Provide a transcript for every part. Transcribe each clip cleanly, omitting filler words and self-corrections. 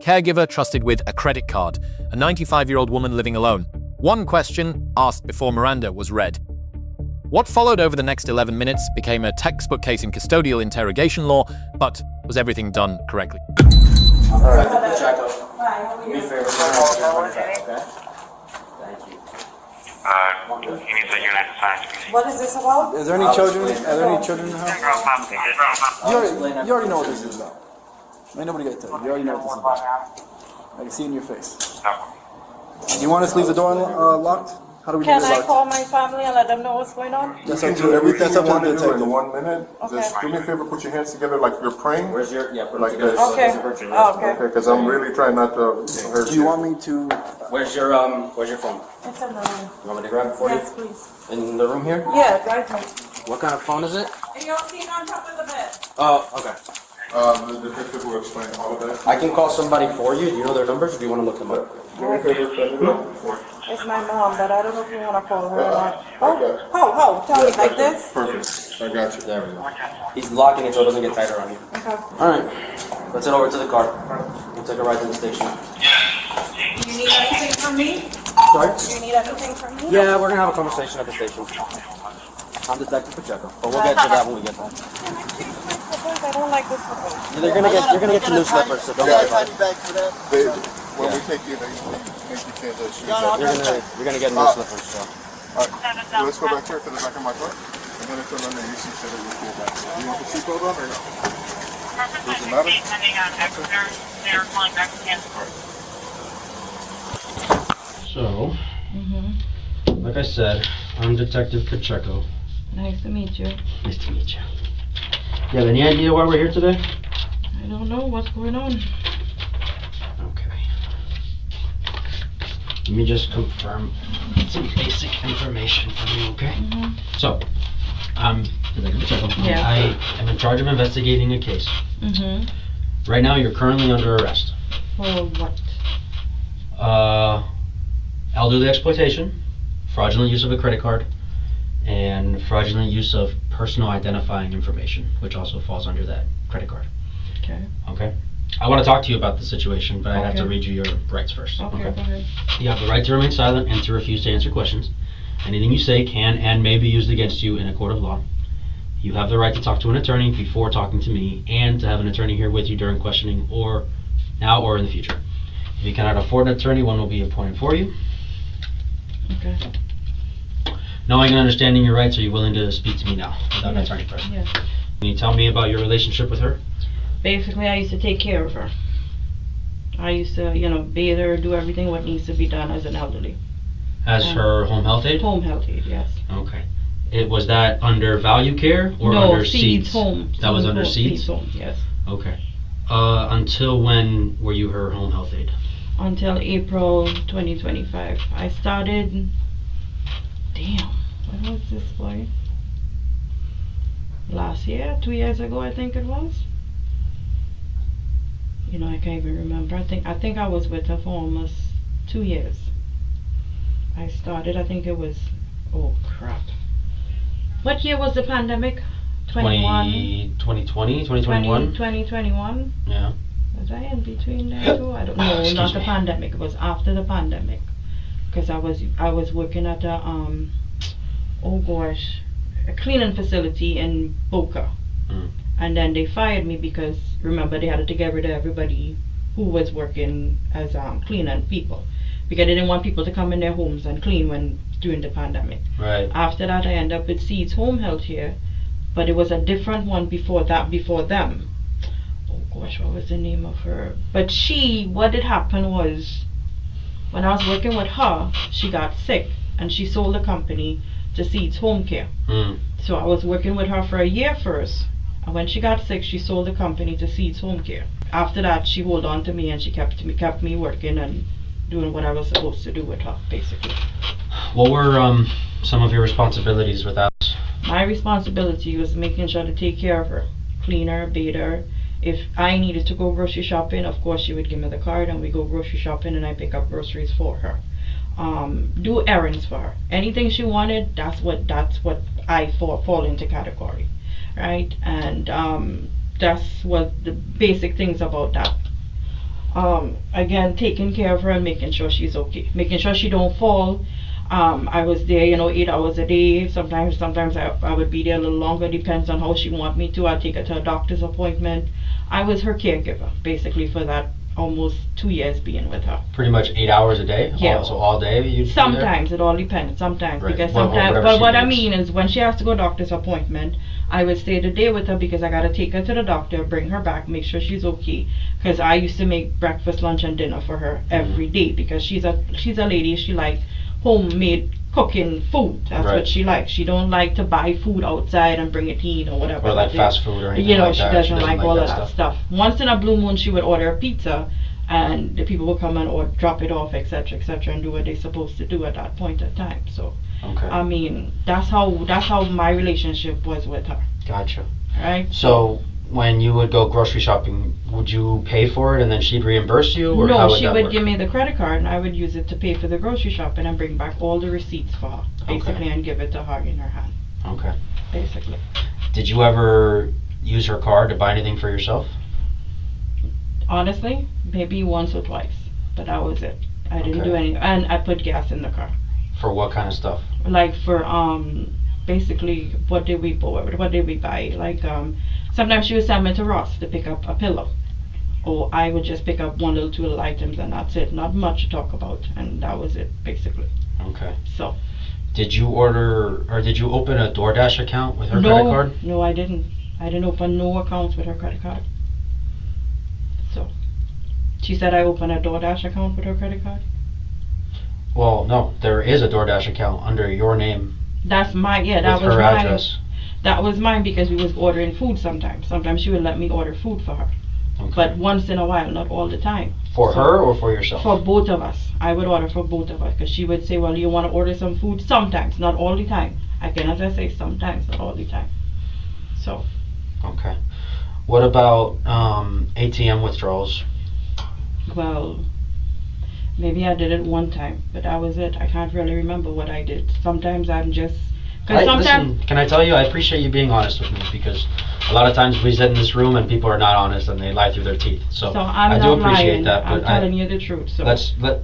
Caregiver trusted with a credit card. A 95-year-old woman living alone. One question asked before Miranda was read. What followed over the next 11 minutes became a textbook case in custodial interrogation law, but was everything done correctly? All right, do me a favor, okay? Thank you. He needs a unit assigned to me. What is this about? Is there any children? Are there any children in the house? You already know what this is about. Ain't nobody got to tell you. You already know what this is about. I can see it in your face. Do you want us to leave the door locked? How do we do Can this I locked? call my family and let them know what's going on? That's You up can to do everything that's you up to want the to do in detective. 1 minute. Just do me a favor, put your hands together like you're praying. Where's your, put Like it together this. so it Okay. doesn't hurt your Oh, wrist. okay. Okay, because I'm really trying not to hurt Do you want me to? Where's your phone? It's in the room. You want me to grab it for Yes, you? please. In the room here? Yeah, right here. What kind of phone is it? And you'll see it on top of the bed. Oh, okay. The detective will explain all of that. I can call somebody for you. Do you know their numbers or do you want to look them up? Do me a favor, send it up. It's my mom, but I don't know if you want to call her or not. Okay. How? Tell me like this? Perfect. I got you. There we go. He's locking it so it doesn't get tighter on you. Okay. Alright. Let's head over to the car. We'll take a ride to the station. Do you need anything from me? Sorry? Do you need anything from me? Yeah, we're gonna have a conversation at the station. I'm Detective Pacheco, but we'll get to that when we get there. Can I change my slippers? I don't like this one. You're gonna get your new slippers, so don't worry about it. When we take you, they think you can't shoes. You're gonna get new slippers, so. Alright, so let's go back here to the back of my car. I'm gonna turn on the AC so that you feel back. Do you want the seatbelt on or no? Does it matter? Depending on Exeter, they're calling back to Kansas. So, like I said, I'm Detective Pacheco. Nice to meet you. Nice to meet you. You have any idea why we're here today? I don't know what's going on. Okay. Let me just confirm some basic information from you, okay? So, I'm Detective Pacheco. Yeah. I am in charge of investigating a case. Right now, you're currently under arrest. For what? Elderly exploitation, fraudulent use of a credit card, and fraudulent use of personal identifying information, which also falls under that credit card. Okay. Okay? I want to talk to you about the situation, but I have to Okay. read you your rights first. Okay, go ahead. You have the right to remain silent and to refuse to answer questions. Anything you say can and may be used against you in a court of law. You have the right to talk to an attorney before talking to me, and to have an attorney here with you during questioning, or now or in the future. If you cannot afford an attorney, one will be appointed for you. Okay. Knowing and understanding your rights, are you willing to speak to me now without an attorney present? Yes. Can you tell me about your relationship with her? Basically, I used to take care of her. I used to, bathe her, do everything what needs to be done as an elderly. As her home health aide? Home health aide, yes. Okay. Was that under value care or No, under Seeds Home. That was under Home, Seeds? Home, yes. Okay. Until when were you her home health aide? Until April 2025. I started, when was this, boy? Last year, 2 years ago, I think it was. I can't even remember. I think I was with her for almost 2 years. I started, I think it was, oh crap. What year was the pandemic? 2020, 2021? 2021? Yeah. Was I in between there too? I don't know. Excuse Not the me. pandemic. It was after the pandemic. Because I was working at a a cleaning facility in Boca. And then they fired me because, remember, they had to get rid of everybody who was working as cleaning people, because they didn't want people to come in their homes and clean during the pandemic. Right. After that, I ended up with Seeds Home Health here, but it was a different one before them. Oh gosh, what was the name of her? But what had happened was, when I was working with her, she got sick and she sold the company to Seeds Home Care. So I was working with her for a year first, and when she got sick, she sold the company to Seeds Home Care. After that, she held on to me and she kept me working and doing what I was supposed to do with her, basically. What were some of your responsibilities with that? My responsibility was making sure to take care of her, clean her, bathe her. If I needed to go grocery shopping, of course she would give me the card and we go grocery shopping and I pick up groceries for her. Do errands for her. Anything she wanted, that's what I fall into category, right? And that's what the basic things about that. again, taking care of her and making sure she's okay, making sure she don't fall. I was there, 8 hours a day. Sometimes I would be there a little longer, depends on how she want me to. I'd take her to a doctor's appointment. I was her caregiver, basically, for that almost 2 years being with her. Pretty much 8 hours a day? Yeah. So all day you'd be there? Sometimes, it all depends, sometimes. Right. Because Well, sometimes, whatever but she what I needs. mean is when she has to go doctor's appointment, I would stay the day with her because I gotta take her to the doctor, bring her back, make sure she's okay. Because I used to make breakfast, lunch, and dinner for her every day because she's a lady, she like homemade cooking food. That's Right. what she likes. She don't like to buy food outside and bring it in or whatever. Or like fast food or anything like She that. doesn't like all that of that stuff. Once in a blue moon, she would order a pizza, and the people would come and or drop it off, etc., and do what they're supposed to do at that point in time. So, Okay. I mean, that's how my relationship was with her, Gotcha. right? So when you would go grocery shopping, would you pay for it and then she'd reimburse you, or how No, would she that would work? give me the credit card, and I would use it to pay for the grocery shopping and bring back all the receipts for her, basically, and give it to her in her hand, Okay. basically. Did you ever use her card to buy anything for yourself? Honestly, maybe once or twice, but that was it. I didn't Okay. do anything, and I put gas in the car. For what kind of stuff? Like for basically what did we buy, like sometimes she would send me to Ross to pick up a pillow, or I would just pick up 2 little items, and that's it, not much to talk about, and that was it basically. Okay. So Did you order, or did you open a DoorDash account with her credit card? No, I didn't open no accounts with her credit card. So she said I opened a DoorDash account with her credit card. Well, no, there is a DoorDash account under your name That's mine. Yeah, that with was her mine. address. That was mine because we was ordering food sometimes. Sometimes she would let me order food for her. Okay. But once in a while, not all the time. For So, her or for yourself? For both of us. I would order for both of us because she would say, well, you want to order some food? Sometimes, not all the time. Again, as I say, sometimes, not all the time. So, Okay. What about ATM withdrawals? well, maybe I did it one time, but that was it. I can't really remember what I did. Sometimes I'm just... Because sometimes... Listen, can I tell you, I appreciate you being honest with me, because a lot of times we sit in this room and people are not honest and they lie through their teeth. So I'm I not do appreciate lying. that. I'm But telling you the truth. So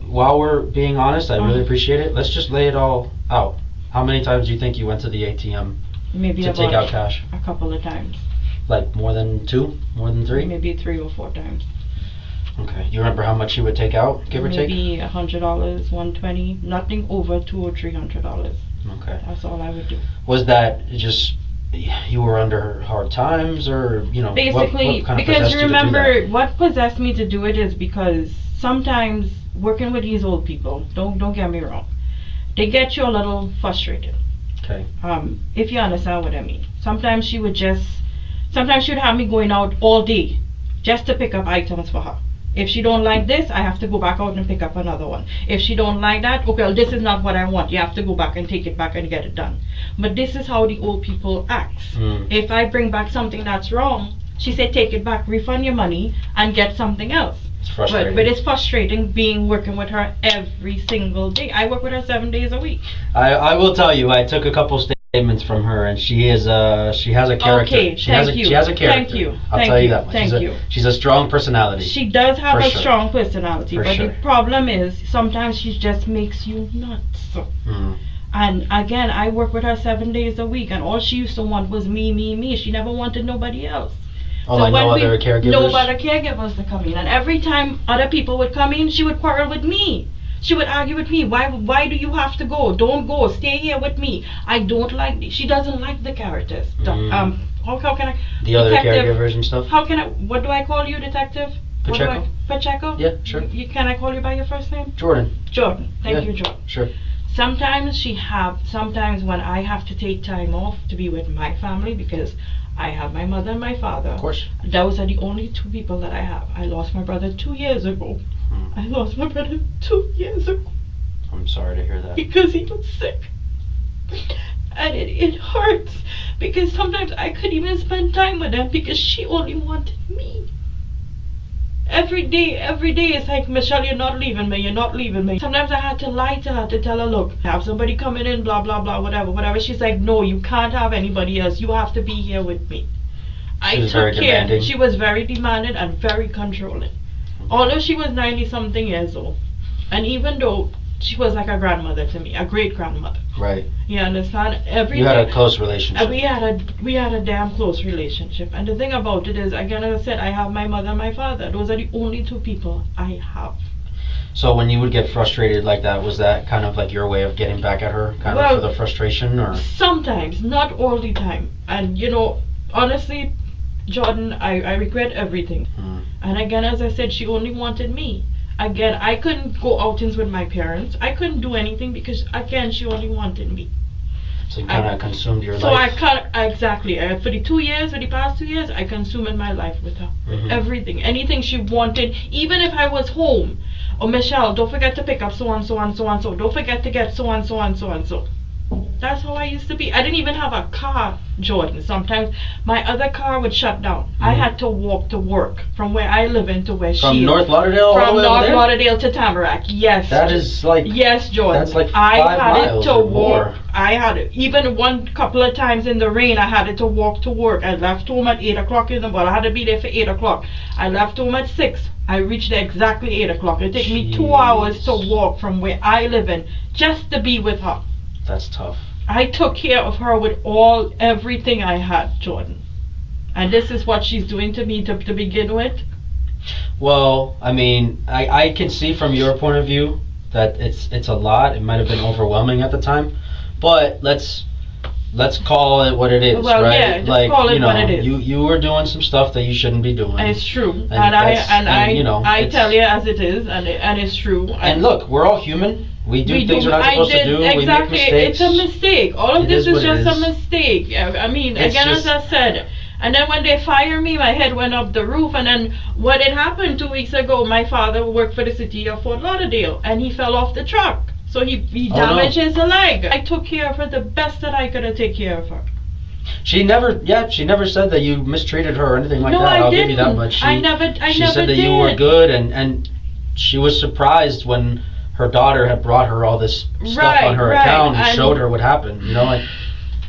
while we're being honest, I really appreciate it. Let's just lay it all out. How many times do you think you went to the ATM maybe to take out cash? a couple of times. Like more than 2? More than 3? Maybe 3 or 4 times. Okay. You remember how much you would take out, give or take? Maybe $100, $120, nothing over $200 or $300. Okay. That's all I would do. Was that just you were under hard times, or Basically, what kind of because possessed you you to do remember that? what possessed me to do it is because sometimes working with these old people, don't get me wrong, they get you a little frustrated. Okay. If you understand what I mean. Sometimes she would have me going out all day just to pick up items for her. If she don't like this, I have to go back out and pick up another one. If she don't like that, okay, well, this is not what I want. You have to go back and take it back and get it done. But this is how the old people act. If I bring back something that's wrong, she said, take it back, refund your money, and get something else. It's frustrating. But it's frustrating working with her every single day. I work with her 7 days a week. I will tell you, I took a couple statements from her, and she has a character. Okay, She has a character. Thank you. I'll Thank tell you you. that much. Thank you. She's a strong personality. She does have For a sure. strong personality, For but sure. the problem is sometimes she just makes you nuts. And again, I work with her 7 days a week, and all she used to want was me. She never wanted nobody else. Oh, like no other caregivers? No other caregivers to come in. And every time other people would come in, she would quarrel with me. She would argue with me. Why do you have to go? Don't go. Stay here with me. I don't like this. She doesn't like the characters. How can I? The other Detective, caregivers and stuff? How can I? What do I call you, detective? What do Pacheco? Pacheco? Yeah, sure. Can I call you by your first name? Jordan. Jordan. Thank Yeah. you, Jordan. Sure. Sometimes when I have to take time off to be with my family, because I have my mother and my father. Of course. Those are the only 2 people that I have. I lost my brother 2 years ago. I lost my brother 2 years ago I'm sorry to hear that. because he was sick. And it hurts because sometimes I couldn't even spend time with him because she only wanted me. Every day it's like, Michelle, you're not leaving me. Sometimes I had to lie to her to tell her, look, have somebody coming in, blah, blah, blah, whatever. She's like, no, you can't have anybody else. You have to be here with me. She was very demanding. She was very demanding and very controlling. Although she was 90-something years old, and even though she was like a grandmother to me, a great grandmother. Right. You understand? You had a close relationship. We had a damn close relationship. And the thing about it is, again, as I said, I have my mother and my father. Those are the only two people I have. So when you would get frustrated like that, was that kind of like your way of getting back at her, kind of for the frustration, or? Sometimes, not all the time. And you know, honestly, Jordan, I regret everything. And again, as I said, she only wanted me. Again, I couldn't go outings with my parents. I couldn't do anything because, again, she only wanted me. So you kind of consumed your so life. Exactly. For the past 2 years, I consumed my life with her. Everything. Anything she wanted, even if I was home. Oh, Michelle, don't forget to pick up so and so and so and so. Don't forget to get so and so and so and so. That's how I used to be. I didn't even have a car, Jordan. Sometimes my other car would shut down. I had to walk to work from where I live in to where she From North Lauderdale all the way From over North there? Lauderdale to Tamarack. Yes. That is like... Yes, Jordan. That's like I 5 had miles it to or walk. more. I had it. Even one couple of times in the rain, I had it to walk to work. I left home at 8 o'clock in the morning. I had to be there for 8 o'clock. I left home at 6. I reached there exactly 8 o'clock. It took me 2 hours to walk from where I live in just to be with her. That's tough. I took care of her with everything I had, Jordan. And this is what she's doing to me to begin with. Well, I mean, I can see from your point of view that it's a lot. It might have been overwhelming at the time, but let's call it what it is, well, right? Yeah, just call it what it is. You were doing some stuff that you shouldn't be doing. It's true, and I tell you as it is, and it's true. And look, we're all human. We do things we're not supposed to do. Exactly. We make mistakes. It's a mistake. All of this is just a mistake. I mean, again, as I said. And then when they fired me, my head went up the roof. And then what had happened 2 weeks ago, my father worked for the city of Fort Lauderdale, and he fell off the truck. So he damaged his leg. I took care of her the best that I could have taken care of her. She never said that you mistreated her or anything like that. I'll give you that much. I never She said that you were good, and she was surprised when her daughter had brought her all this stuff on her account and showed her what happened. You know,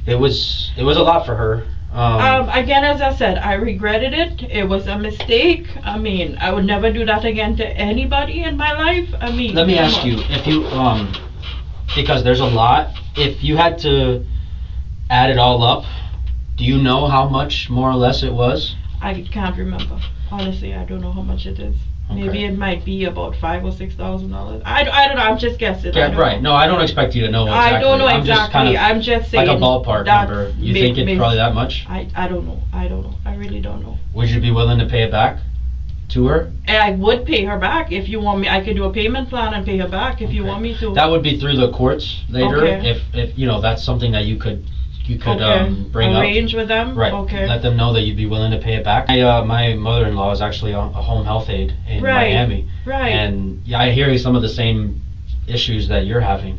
it was a lot for her. Again, as I said, I regretted it. It was a mistake. I mean, I would never do that again to anybody in my life. I mean, let me ask you, if you because there's a lot. If you had to add it all up, do you know how much more or less it was? I can't remember. Honestly, I don't know how much it is. Okay. Maybe it might be about $5,000 or $6,000. I don't know. I'm just guessing. Yeah, right. No, I don't expect you to know exactly. I don't know exactly. I'm just saying. Like a ballpark number. You think it's probably that much? I don't know. I really don't know. Would you be willing to pay it back to her? I would pay her back if you want me. I could do a payment plan and pay her back if you want me to. That would be through the courts later. If you know that's something that you could bring arrange with them. Right. Okay. Let them know that you'd be willing to pay it back. My mother-in-law is actually a home health aide in Miami. Right. And yeah, I hear some of the same issues that you're having.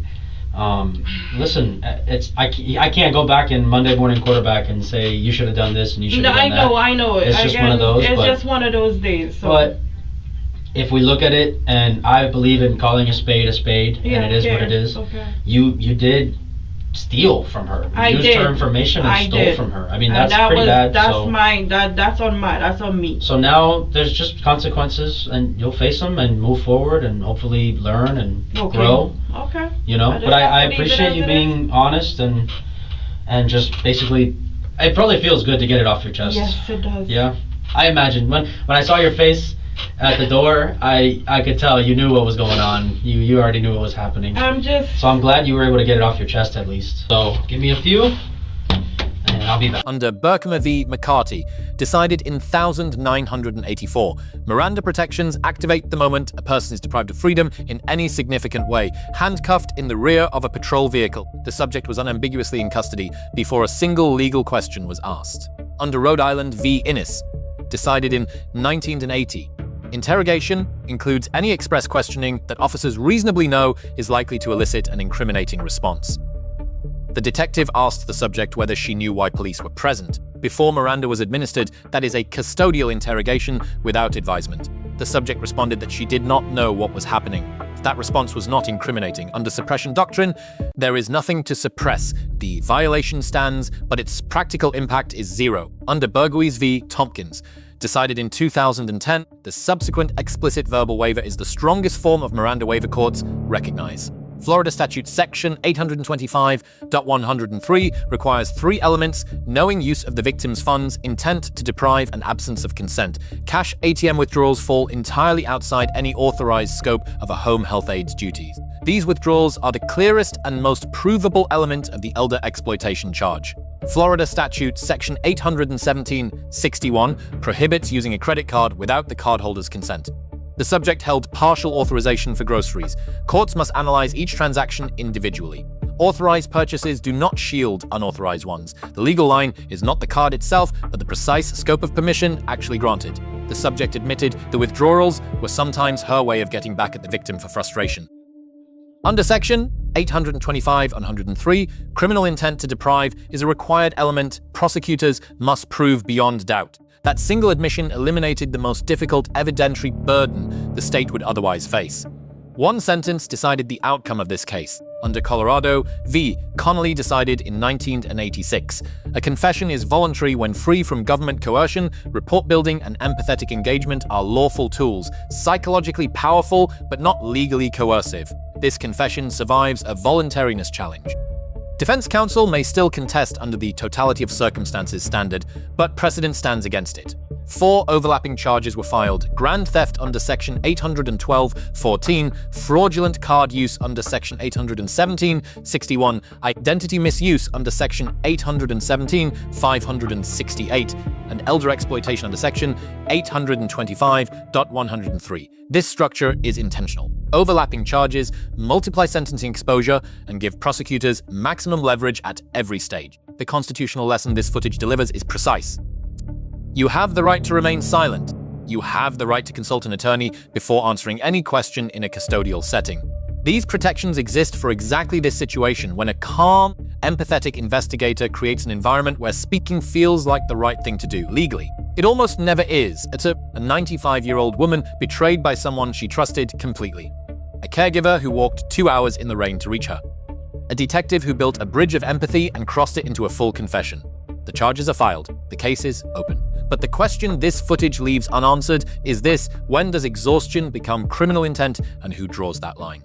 Listen, I can't go back in Monday morning quarterback and say you should have done this and you should have done that. I know. It's just one of those. It's just one of those days. So. But if we look at it, and I believe in calling a spade, and it is what it is. Okay. You did steal from her. You used her information and stole from her. I mean, that's pretty bad. That's mine. That's on me. So now there's just consequences, and you'll face them and move forward and hopefully learn and grow. Okay. You know, but I appreciate you being honest and just basically, it probably feels good to get it off your chest. Yes, it does. Yeah, I imagine when I saw your face at the door, I could tell you knew what was going on. You already knew what was happening. So I'm glad you were able to get it off your chest at least. So give me a few, and I'll be back. Under Berkham v. McCarty, decided in 1984, Miranda protections activate the moment a person is deprived of freedom in any significant way, handcuffed in the rear of a patrol vehicle. The subject was unambiguously in custody before a single legal question was asked. Under Rhode Island v. Innis, decided in 1980, interrogation includes any express questioning that officers reasonably know is likely to elicit an incriminating response. The detective asked the subject whether she knew why police were present. Before Miranda was administered, that is a custodial interrogation without advisement. The subject responded that she did not know what was happening. That response was not incriminating. Under suppression doctrine, there is nothing to suppress. The violation stands, but its practical impact is zero. Under Burgess v. Tompkins, decided in 2010, the subsequent explicit verbal waiver is the strongest form of Miranda waiver courts recognize. Florida Statute Section 825.103 requires 3 elements: knowing use of the victim's funds, intent to deprive, and absence of consent. Cash ATM withdrawals fall entirely outside any authorized scope of a home health aide's duties. These withdrawals are the clearest and most provable element of the elder exploitation charge. Florida Statute Section 817.61 prohibits using a credit card without the cardholder's consent. The subject held partial authorization for groceries. Courts must analyze each transaction individually. Authorized purchases do not shield unauthorized ones. The legal line is not the card itself, but the precise scope of permission actually granted. The subject admitted the withdrawals were sometimes her way of getting back at the victim for frustration. Under Section 825.103, criminal intent to deprive is a required element prosecutors must prove beyond doubt. That single admission eliminated the most difficult evidentiary burden the state would otherwise face. One sentence decided the outcome of this case. Under Colorado v. Connelly decided in 1986, a confession is voluntary when free from government coercion. Report building and empathetic engagement are lawful tools, psychologically powerful but not legally coercive. This confession survives a voluntariness challenge. Defense counsel may still contest under the totality of circumstances standard, but precedent stands against it. 4 overlapping charges were filed: grand theft under Section 812.14, fraudulent card use under Section 817.61, identity misuse under Section 817.568, and elder exploitation under Section 825.103. This structure is intentional. Overlapping charges multiply sentencing exposure and give prosecutors maximum leverage at every stage. The constitutional lesson this footage delivers is precise. You have the right to remain silent. You have the right to consult an attorney before answering any question in a custodial setting. These protections exist for exactly this situation, when a calm, empathetic investigator creates an environment where speaking feels like the right thing to do legally. It almost never is. It's a 95-year-old woman betrayed by someone she trusted completely. A caregiver who walked 2 hours in the rain to reach her. A detective who built a bridge of empathy and crossed it into a full confession. The charges are filed. The case is open. But the question this footage leaves unanswered is this: when does exhaustion become criminal intent, and who draws that line?